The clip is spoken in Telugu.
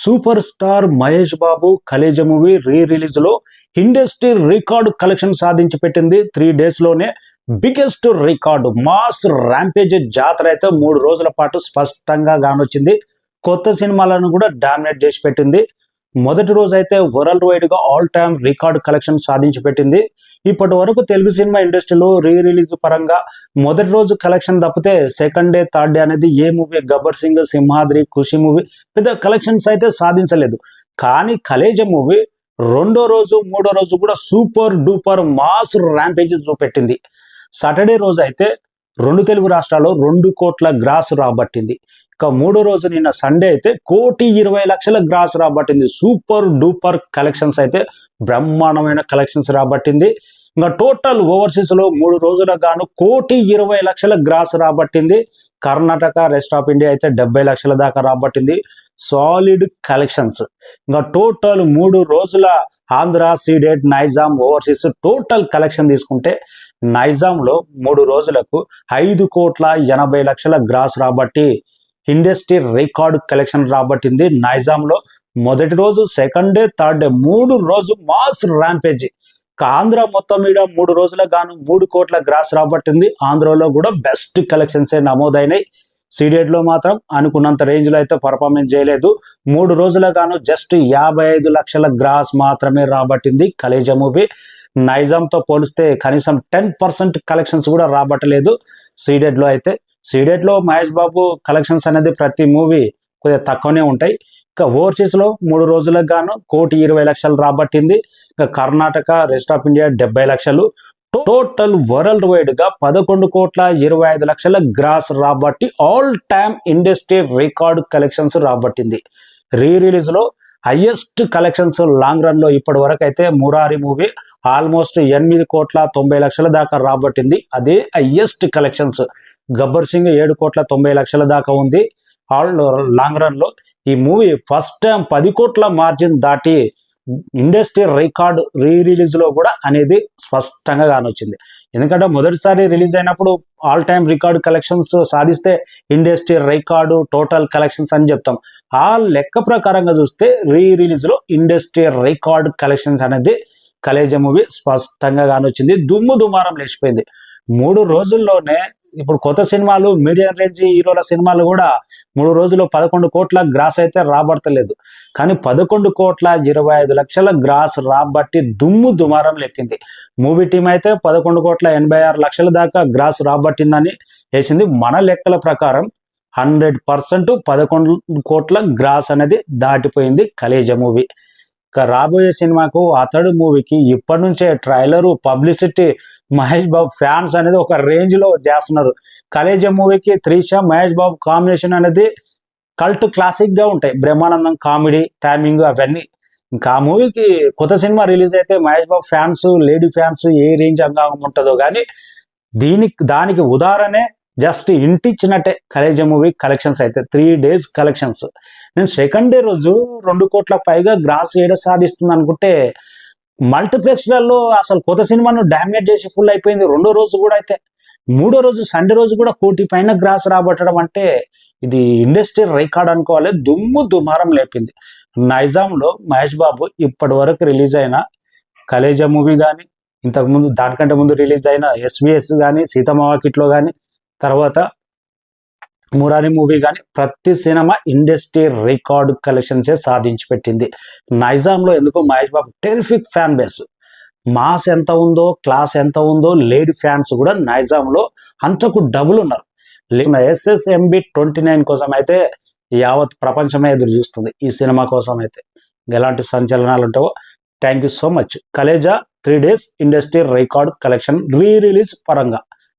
Super star Mahesh Babu Khaleja movie release లో ఇండస్ట్రీ రికార్డు కలెక్షన్ సాధించి పెట్టింది. 3 days లోనే బిగ్గెస్ట్ రికార్డు మాస్ ర్యాంపేజ్ జాతర అయితే 3 రోజుల పాటు స్పష్టంగా గానొచ్చింది. కొత్త సినిమాలను కూడా డామినేట్ చేసి పెట్టింది. మొదటి రోజు అయితే వరల్డ్ వైడ్ గా ఆల్ టైమ్ రికార్డు కలెక్షన్ సాధించి పెట్టింది. ఇప్పటి వరకు తెలుగు సినిమా ఇండస్ట్రీలో రిలీజ్ పరంగా మొదటి రోజు కలెక్షన్ తప్పితే సెకండ్ డే, థర్డ్ డే అనేది ఏ మూవీ గబ్బర్ సింగ్, సింహాద్రి, ఖుషి మూవీ పెద్ద కలెక్షన్స్ అయితే సాధించలేదు. కానీ కలేజ మూవీ రెండో రోజు, మూడో రోజు కూడా సూపర్ డూపర్ మాస్ ర్యాంపేజ్ చూపెట్టింది. సాటర్డే రోజు అయితే 2 తెలుగు రాష్ట్రాల్లో 2 కోట్ల గ్రాస్ రాబట్టింది. ఇక మూడో రోజు నిన్న సండే అయితే 1,20,00,000 గ్రాస్ రాబట్టింది. సూపర్ డూపర్ కలెక్షన్స్ అయితే బ్రహ్మాండమైన కలెక్షన్స్ రాబట్టింది. ఇంకా టోటల్ ఓవర్సీస్ లో 3 రోజులకు గాను 1,20,00,000 గ్రాస్ రాబట్టింది. కర్ణాటక, రెస్ట్ ఆఫ్ ఇండియా అయితే 70,00,000 దాకా రాబట్టింది. Solid collections. ఇంకా టోటల్ 3 రోజుల Andhra, Ceded, Nizam, overseas total collection తీసుకుంటే నైజాంలో 3 రోజులకు 5,80,00,000 గ్రాస్ రాబట్టి ఇండస్ట్రీ రికార్డు కలెక్షన్ రాబట్టింది. నైజాంలో మొదటి రోజు, సెకండ్ డే, థర్డ్ డే 3 రోజు మాస్ ర్యాంపేజ్. ఆంధ్ర మొత్తం మీద 3 రోజులకు గాను 3 కోట్ల గ్రాస్ రాబట్టింది. ఆంధ్రలో కూడా బెస్ట్ కలెక్షన్సే నమోదైనాయి. సీడెడ్ లో మాత్రం అనుకున్నంత రేంజ్ లో అయితే పర్ఫార్మెన్స్ చేయలేదు. 3 రోజులకు గాను జస్ట్ 55,00,000 గ్రాస్ మాత్రమే రాబట్టింది కలేజ మూవీ. నైజాంతో పోలిస్తే కనీసం 10% కలెక్షన్స్ కూడా రాబట్టలేదు సీడెడ్ లో అయితే. సీడెడ్ లో మహేష్ బాబు కలెక్షన్స్ అనేది ప్రతి మూవీ కొద్దిగా తక్కువనే ఉంటాయి. ఇక ఓవర్సీస్ లో 3 రోజులకు గాను 1,20,00,000 రాబట్టింది. ఇక Karnataka, rest of India 70,00,000. Total world wide గా 11,25,00,000 గ్రాస్ రాబట్టి all time industry record collections రాబట్టింది. రిలీజ్ లో హైయెస్ట్ కలెక్షన్స్ లాంగ్ రన్ లో ఇప్పటి వరకు అయితే మురారి మూవీ ఆల్మోస్ట్ 8,90,00,000 దాకా రాబట్టింది. అదే హైయెస్ట్ కలెక్షన్స్. గబ్బర్ సింగ్ 7,90,00,000 దాకా ఉంది ఆల్ లాంగ్ రన్ లో. ఈ మూవీ ఫస్ట్ టైం 10 కోట్ల మార్జిన్ దాటి ఇండస్ట్రీ రికార్డు రిలీజ్ లో కూడా అనేది స్పష్టంగా కానొచ్చింది. ఎందుకంటే మొదటిసారి రిలీజ్ అయినప్పుడు ఆల్ టైమ్ రికార్డు కలెక్షన్స్ సాధిస్తే ఇండస్ట్రీ రికార్డు టోటల్ కలెక్షన్స్ అని చెప్తాం. ఆ లెక్క ప్రకారంగా చూస్తే రిలీజ్ లో ఇండస్ట్రీ రికార్డు కలెక్షన్స్ అనేది కలేజ మూవీ స్పష్టంగా కానొచ్చింది. దుమారం లేచిపోయింది 3 రోజుల్లోనే. ఇప్పుడు కొత్త సినిమాలు, మీడియం రేంజ్ హీరోల సినిమాలు కూడా 3 రోజుల్లో 11 కోట్ల గ్రాస్ అయితే రాబడతలేదు. కానీ 11,25,00,000 గ్రాస్ రాబట్టి దుమారం లేపింది. మూవీ టీం అయితే 11,86,00,000 దాకా గ్రాస్ రాబట్టిందని వేసింది. మన లెక్కల ప్రకారం 100% 11 కోట్ల గ్రాస్ అనేది దాటిపోయింది కలేజ మూవీ. రాబోయే సినిమాకు అతడు మూవీకి ఇప్పటి నుంచే trailer, publicity, Mahesh Babu fans అనేది ఒక రేంజ్ లో చేస్తున్నారు. కలేజ మూవీకి త్రిష, మహేష్ బాబు కాంబినేషన్ అనేది కల్ట్ క్లాసిక్ గా ఉంటాయి. బ్రహ్మానందం కామెడీ, టైమింగ్ అవన్నీ. ఇంకా ఆ మూవీకి కొత్త సినిమా రిలీజ్ అయితే Mahesh Babu fans, lady fans ఏ రేంజ్ అంగం ఉంటుందో కానీ దానికి ఉదాహరణే జస్ట్ ఇంటిచ్చినట్టే కలేజ మూవీ కలెక్షన్స్ అయితే 3 days కలెక్షన్స్. నేను సెకండ్ డే రోజు 2 కోట్ల పైగా గ్రాస్ సాధిస్తుంది అనుకుంటే మల్టీప్లెక్స్లలో అసలు కొత్త సినిమాను డామినేట్ చేసి ఫుల్ అయిపోయింది. రెండో రోజు కూడా అయితే, మూడో రోజు సండే రోజు కూడా 1 కోటి పైన గ్రాస్ రాబట్టడం అంటే ఇది ఇండస్ట్రీ రికార్డ్ అనుకోవాలి. దుమారం లేపింది. నైజాంలో మహేష్ బాబు ఇప్పటి వరకు రిలీజ్ అయిన కలేజ మూవీ కానీ, ఇంతకుముందు దానికంటే ముందు రిలీజ్ అయిన SVS కానీ, సీతమ్మ వాకిట్లో కానీ, తర్వాత మురారి మూవీ కానీ ప్రతి సినిమా ఇండస్ట్రీ రికార్డు కలెక్షన్సే సాధించి పెట్టింది. నైజాంలో ఎందుకో Mahesh Babu terrific fan base. Mass ఎంత ఉందో, క్లాస్ ఎంత ఉందో, లేడీ ఫ్యాన్స్ కూడా నైజాంలో అంతకు డబుల్ ఉన్నారు. SSMB 29 కోసం అయితే యావత్ ప్రపంచమే ఎదురు చూస్తుంది ఈ సినిమా కోసం అయితే. ఎలాంటి సంచలనాలు ఉంటావో. Thank you so much. Khaleja 3 days industry record collection release పరంగా.